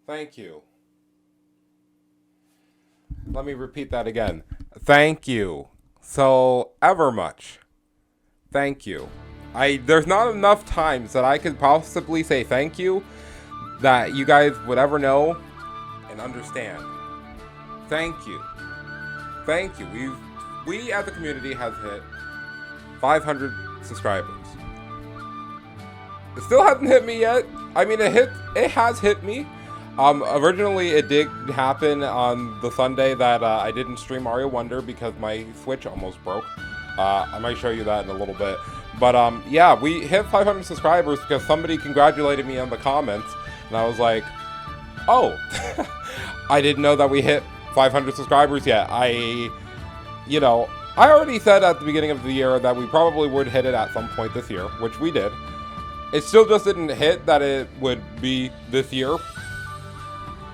Thank you. Let me repeat that again. Thank you so ever much. Thank you. There's not enough times that I could possibly say thank you that you guys would ever know and understand. Thank you. Thank you. We as a community have hit 500 subscribers. It still hasn't hit me yet. I mean, it has hit me. Originally it did happen on the Sunday that I didn't stream Mario Wonder because my Switch almost broke. I might show you that in a little bit. But yeah, we hit 500 subscribers because somebody congratulated me on the comments, and I was like, oh, I didn't know that we hit 500 subscribers yet. I already said at the beginning of the year that we probably would hit it at some point this year, which we did. It still just didn't hit that it would be this year.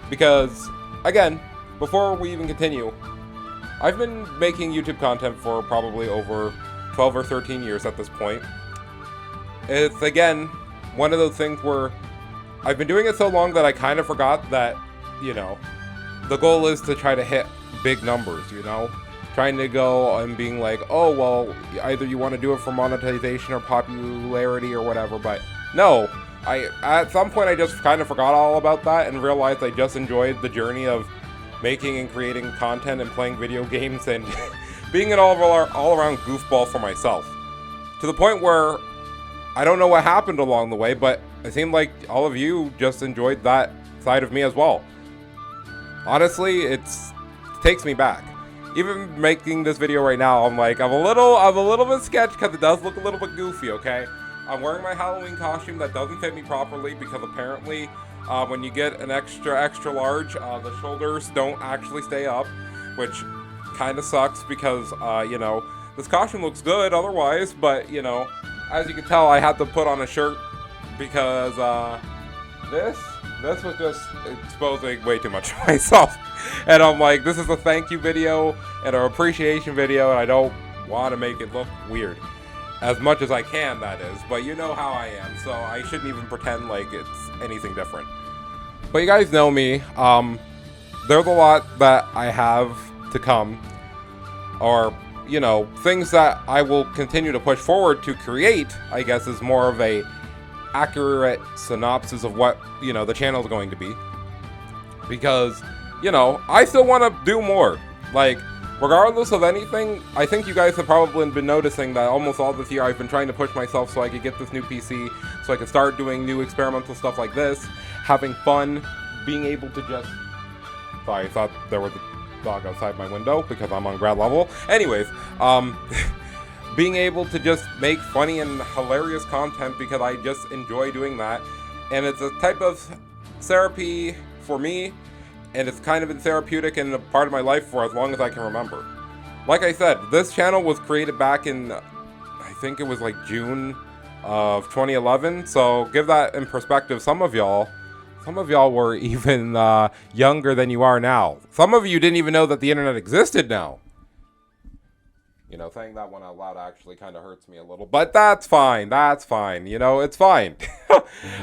Because, again, before we even continue, I've been making YouTube content for probably over 12 or 13 years at this point. It's, again, one of those things where I've been doing it so long that I kind of forgot that, the goal is to try to hit big numbers, Trying to go and being like, oh, well, either you want to do it for monetization or popularity or whatever, but no. At some point I just kind of forgot all about that and realized I just enjoyed the journey of making and creating content and playing video games and being an all-around goofball for myself. To the point where I don't know what happened along the way, but it seemed like all of you just enjoyed that side of me as well. Honestly, it takes me back. Even making this video right now, I'm a little bit sketched because it does look a little bit goofy, okay? I'm wearing my Halloween costume that doesn't fit me properly because apparently when you get an extra large, the shoulders don't actually stay up, which kind of sucks because, this costume looks good otherwise, but, as you can tell, I had to put on a shirt because this was just exposing way too much of myself. And I'm like, this is a thank you video and an appreciation video, and I don't want to make it look weird. As much as I can, that is. But you know how I am, so I shouldn't even pretend like it's anything different. But you guys know me. There's a lot that I have to come. Or, things that I will continue to push forward to create, I guess, is more of a accurate synopsis of what, the channel is going to be. Because, I still want to do more. Regardless of anything, I think you guys have probably been noticing that almost all this year I've been trying to push myself so I could get this new PC, so I could start doing new experimental stuff like this, having fun, being able to just... Sorry, I thought there was a dog outside my window because I'm on ground level. Anyways, being able to just make funny and hilarious content because I just enjoy doing that. And it's a type of therapy for me. And it's kind of been therapeutic and a part of my life for as long as I can remember. Like I said, this channel was created back in, I think it was June of 2011. So give that in perspective. Some of y'all were even younger than you are now. Some of you didn't even know that the internet existed now. Saying that one out loud actually kind of hurts me a little. But that's fine. It's fine.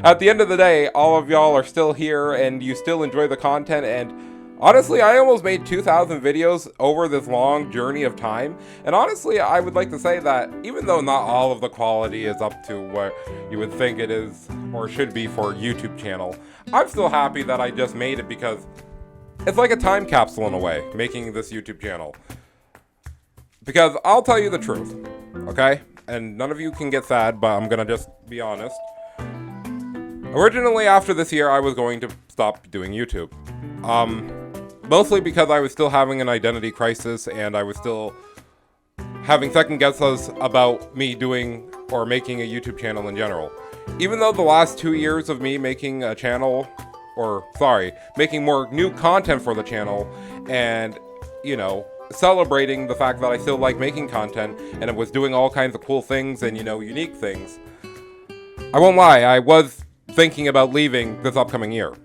At the end of the day, all of y'all are still here and you still enjoy the content. And honestly, I almost made 2,000 videos over this long journey of time. And honestly, I would like to say that even though not all of the quality is up to what you would think it is or should be for a YouTube channel, I'm still happy that I just made it because it's like a time capsule in a way, making this YouTube channel. Because I'll tell you the truth, okay? And none of you can get sad, but I'm gonna just be honest. Originally, after this year, I was going to stop doing YouTube. Mostly because I was still having an identity crisis, and I was still having second guesses about me doing or making a YouTube channel in general. Even though the last 2 years of me making a channel, making more new content for the channel, and, celebrating the fact that I still like making content and it was doing all kinds of cool things and, unique things. I won't lie, I was thinking about leaving this upcoming year.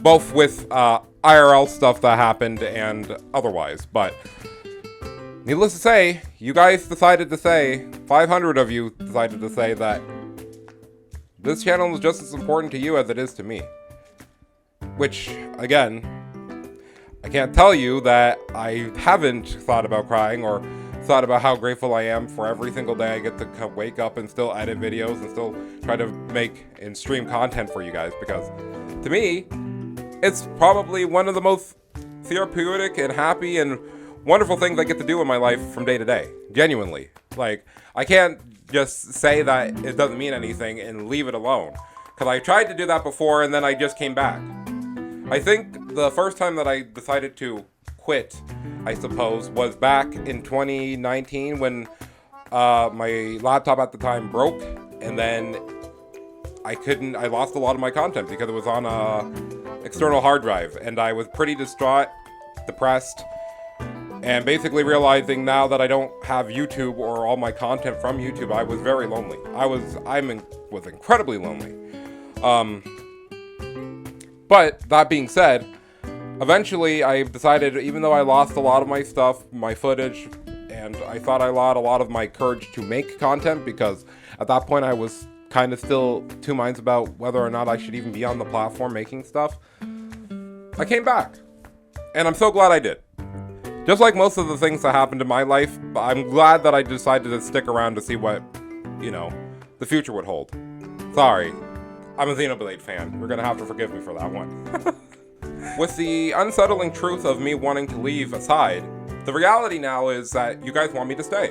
Both with IRL stuff that happened and otherwise, but needless to say, you guys decided to say, 500 of you decided to say that this channel is just as important to you as it is to me. which, again, I can't tell you that I haven't thought about crying or thought about how grateful I am for every single day I get to wake up and still edit videos and still try to make and stream content for you guys, because to me, it's probably one of the most therapeutic and happy and wonderful things I get to do in my life from day to day. Genuinely. Like, I can't just say that it doesn't mean anything and leave it alone, because I tried to do that before and then I just came back. I think the first time that I decided to quit, I suppose, was back in 2019 when my laptop at the time broke, and then I lost a lot of my content because it was on a external hard drive, and I was pretty distraught, depressed, and basically realizing now that I don't have YouTube or all my content from YouTube, I was very lonely. I was incredibly lonely. But that being said, eventually I decided, even though I lost a lot of my stuff, my footage, and I thought I lost a lot of my courage to make content, because at that point I was kind of still two minds about whether or not I should even be on the platform making stuff, I came back. And I'm so glad I did. Just like most of the things that happened in my life, I'm glad that I decided to stick around to see what, the future would hold. Sorry, I'm a Xenoblade fan. You're gonna have to forgive me for that one. With the unsettling truth of me wanting to leave aside, the reality now is that you guys want me to stay.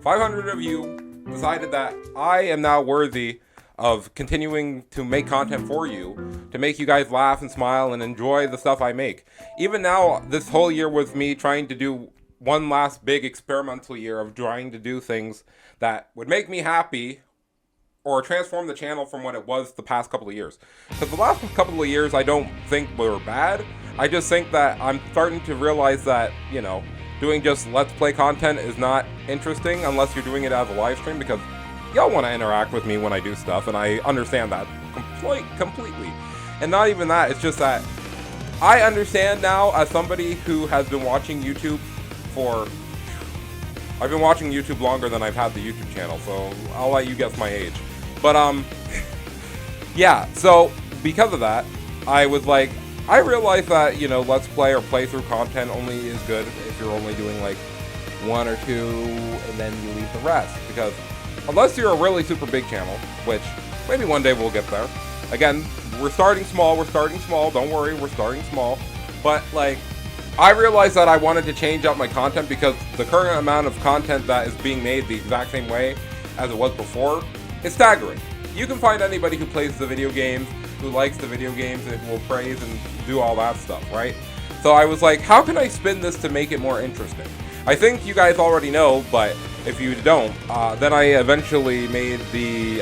500 of you decided that I am now worthy of continuing to make content for you, to make you guys laugh and smile and enjoy the stuff I make. Even now, this whole year was me trying to do one last big experimental year of trying to do things that would make me happy or transform the channel from what it was the past couple of years. Because the last couple of years I don't think were bad. I just think that I'm starting to realize that, doing just Let's Play content is not interesting unless you're doing it as a live stream, because y'all want to interact with me when I do stuff, and I understand that completely. And not even that, it's just that I understand now, as somebody who has been watching YouTube I've been watching YouTube longer than I've had the YouTube channel, so I'll let you guess my age. But, yeah, so because of that, I was like, I realized that, Let's Play or playthrough content only is good if you're only doing, like, one or two, and then you leave the rest. Because unless you're a really super big channel, which maybe one day we'll get there. Again, we're starting small, don't worry, we're starting small. But, like, I realized that I wanted to change up my content, because the current amount of content that is being made the exact same way as it was before is staggering. You can find anybody who plays the video games, who likes the video games, and will praise and do all that stuff, right? So I was like, how can I spin this to make it more interesting? I think you guys already know, but if you don't, then I eventually made the,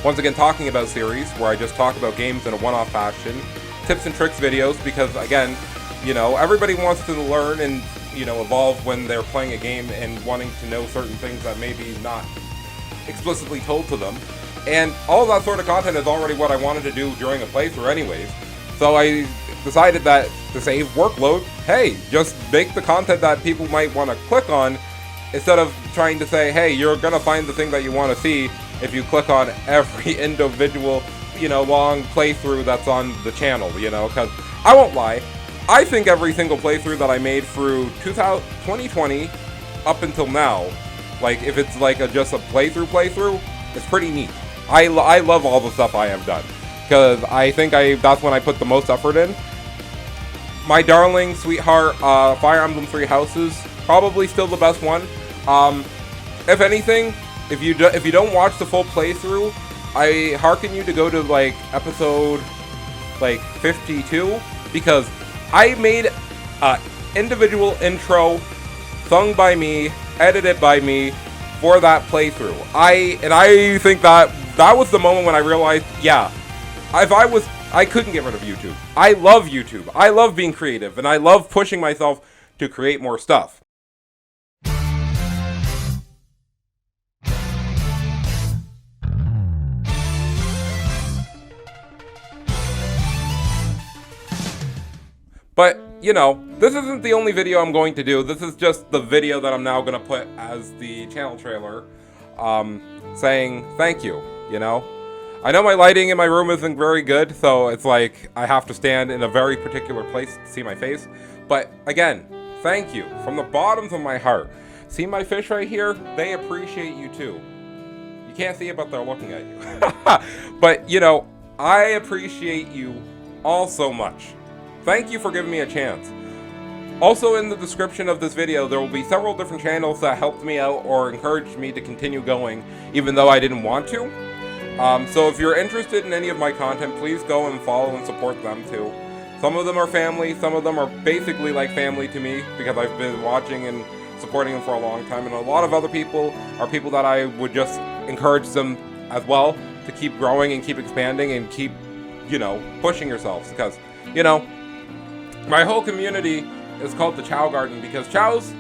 once again, Talking About series, where I just talk about games in a one-off fashion, tips and tricks videos, because again, everybody wants to learn and, evolve when they're playing a game and wanting to know certain things that maybe not explicitly told to them. And all of that sort of content is already what I wanted to do during a playthrough anyways. So I decided that to save workload, hey, just make the content that people might want to click on, instead of trying to say, hey, you're going to find the thing that you want to see if you click on every individual, long playthrough that's on the channel, because I won't lie, I think every single playthrough that I made through 2020 up until now, like, if it's like just a playthrough, it's pretty neat. I love all the stuff I have done, because I think that's when I put the most effort in. My darling, sweetheart, Fire Emblem 3 Houses, probably still the best one. If anything, if you don't watch the full playthrough, I hearken you to go to, like, episode, 52, because I made an individual intro sung by me, edited by me, for that playthrough. I think that was the moment when I realized, yeah, I couldn't get rid of YouTube. I love YouTube. I love being creative, and I love pushing myself to create more stuff. But, this isn't the only video I'm going to do. This is just the video that I'm now going to put as the channel trailer, saying thank you, I know my lighting in my room isn't very good, so it's like I have to stand in a very particular place to see my face. But again, thank you from the bottoms of my heart. See my fish right here? They appreciate you too. You can't see it, but they're looking at you. But, you know, I appreciate you all so much. Thank you for giving me a chance. Also, in the description of this video, there will be several different channels that helped me out or encouraged me to continue going, even though I didn't want to. So if you're interested in any of my content, please go and follow and support them too. Some of them are family, some of them are basically like family to me, because I've been watching and supporting them for a long time, and a lot of other people are people that I would just encourage them as well to keep growing and keep expanding and keep, you know, pushing yourselves, because, you know, my whole community is called the Chow Garden, because chows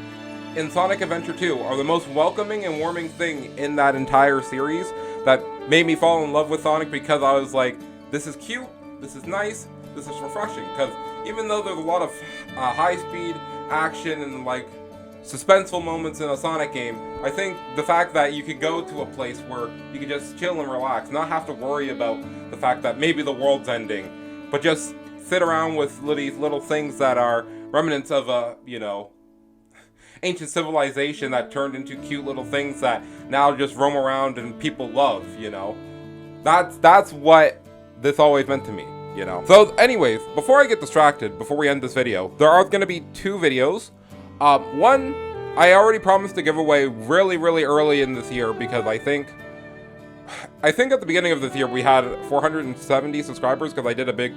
in Sonic Adventure 2 are the most welcoming and warming thing in that entire series that made me fall in love with Sonic, because I was like, this is cute, this is nice, this is refreshing, because even though there's a lot of high-speed action and like suspenseful moments in a Sonic game, I think the fact that you could go to a place where you could just chill and relax, not have to worry about the fact that maybe the world's ending, but just sit around with these little things that are remnants of a, you know, ancient civilization that turned into cute little things that now just roam around and people love, you know. That's what this always meant to me, you know. So anyways, before I get distracted, before we end this video, there are going to be two videos. One, I already promised to give away really early in this year, because I think at the beginning of this year we had 470 subscribers, because I did a big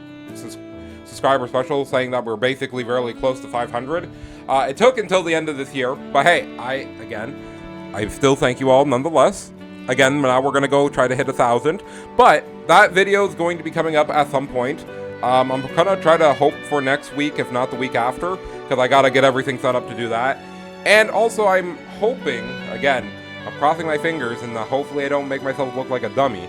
subscriber special saying that we're basically really close to 500. It took until the end of this year, but hey, I still thank you all nonetheless. Again, now we're gonna go try to hit 1,000, but that video is going to be coming up at some point. I'm gonna try to hope for next week, if not the week after, because I gotta get everything set up to do that. And also, I'm hoping, again, I'm crossing my fingers, and hopefully I don't make myself look like a dummy,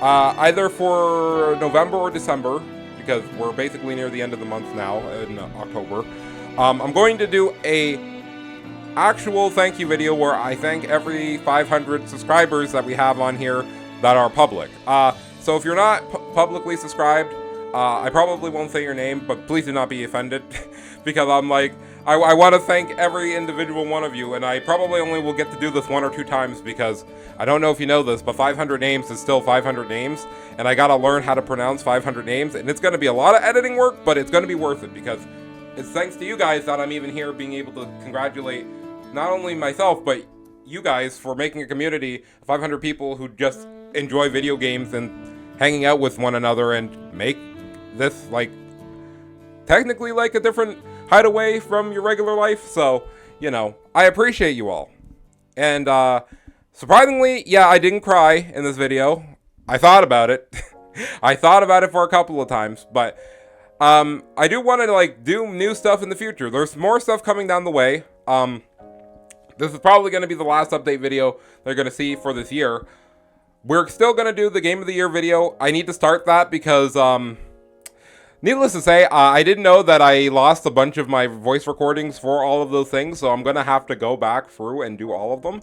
either for November or December, because we're basically near the end of the month now, in October. I'm going to do a actual thank you video where I thank every 500 subscribers that we have on here that are public. So if you're not publicly subscribed, I probably won't say your name, but please do not be offended, because I'm like, I want to thank every individual one of you, and I probably only will get to do this 1 or 2 times, because I don't know if you know this, but 500 names is still 500 names, and I gotta learn how to pronounce 500 names, and it's gonna be a lot of editing work, but it's gonna be worth it, because it's thanks to you guys that I'm even here being able to congratulate not only myself, but you guys for making a community of 500 people who just enjoy video games and hanging out with one another and make this, like, technically like a different hideaway from your regular life. So, you know, I appreciate you all. And surprisingly, yeah, I didn't cry in this video. I thought about it. I thought about it for a couple of times, but I do want to like do new stuff in the future. There's more stuff coming down the way. This is probably going to be the last update video they're going to see for this year. We're still going to do the Game of the Year video. I need to start that because, needless to say, I didn't know that I lost a bunch of my voice recordings for all of those things, so I'm going to have to go back through and do all of them.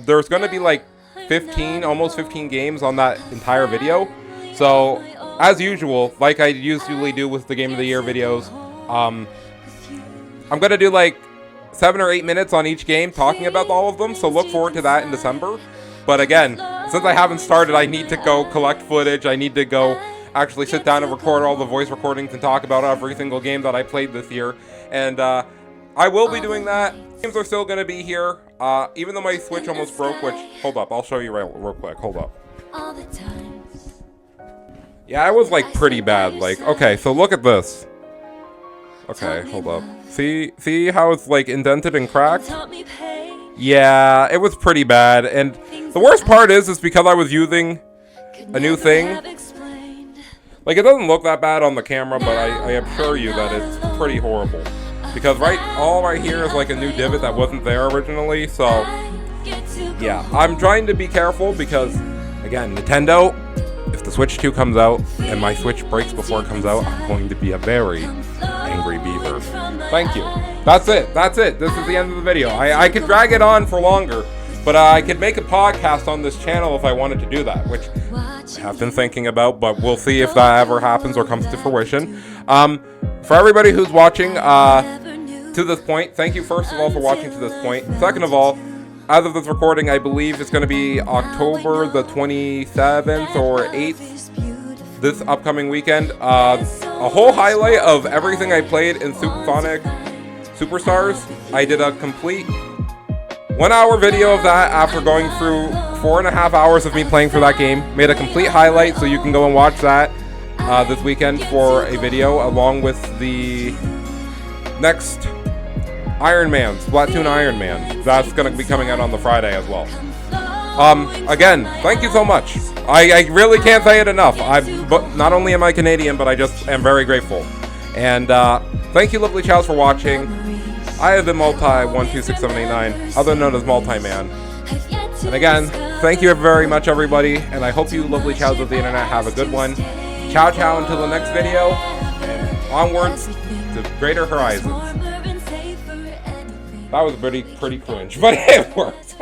There's going to be like 15, almost 15 games on that entire video. So, as usual, like I usually do with the Game of the Year videos, I'm going to do like 7 or 8 minutes on each game talking about all of them, so look forward to that in December. But again, since I haven't started, I need to go collect footage. I need to go actually sit down and record all the voice recordings and talk about every single game that I played this year. And I will be doing that. Games are still going to be here, even though my Switch almost broke, which, hold up, I'll show you real quick, hold up. Yeah, it was like pretty bad. Like, okay, so look at this. Okay, hold up. See how it's like indented and cracked? Yeah, it was pretty bad. And the worst part is because I was using a new thing. Like, it doesn't look that bad on the camera, but I assure you that it's pretty horrible. Because all right here is like a new divot that wasn't there originally, so yeah. I'm trying to be careful because, again, Nintendo, if the Switch 2 comes out and my Switch breaks before it comes out, I'm going to be a very angry beaver. Thank you. That's it. This is the end of the video. I could drag it on for longer, But I could make a podcast on this channel if I wanted to do that, which I have been thinking about, but we'll see if that ever happens or comes to fruition. For everybody who's watching to this point, thank you first of all for watching to this point. Second of all, as of this recording, I believe it's going to be October the 27th or 8th this upcoming weekend. A whole highlight of everything I played in Sonic Superstars. I did a complete 1 hour video of that after going through 4.5 hours of me playing for that game. Made a complete highlight, so you can go and watch that this weekend for a video, along with the next Iron Man, Splatoon Iron Man. That's going to be coming out on the Friday as well. Again, thank you so much. I really can't say it enough. But not only am I Canadian, but I just am very grateful. And thank you, lovely chows, for watching. I have been Multi126789, other known as Multi-Man. And again, thank you very much, everybody, and I hope you lovely chows of the internet have a good one. Ciao, ciao, until the next video, and onwards to greater horizons. That was pretty cringe, but it worked.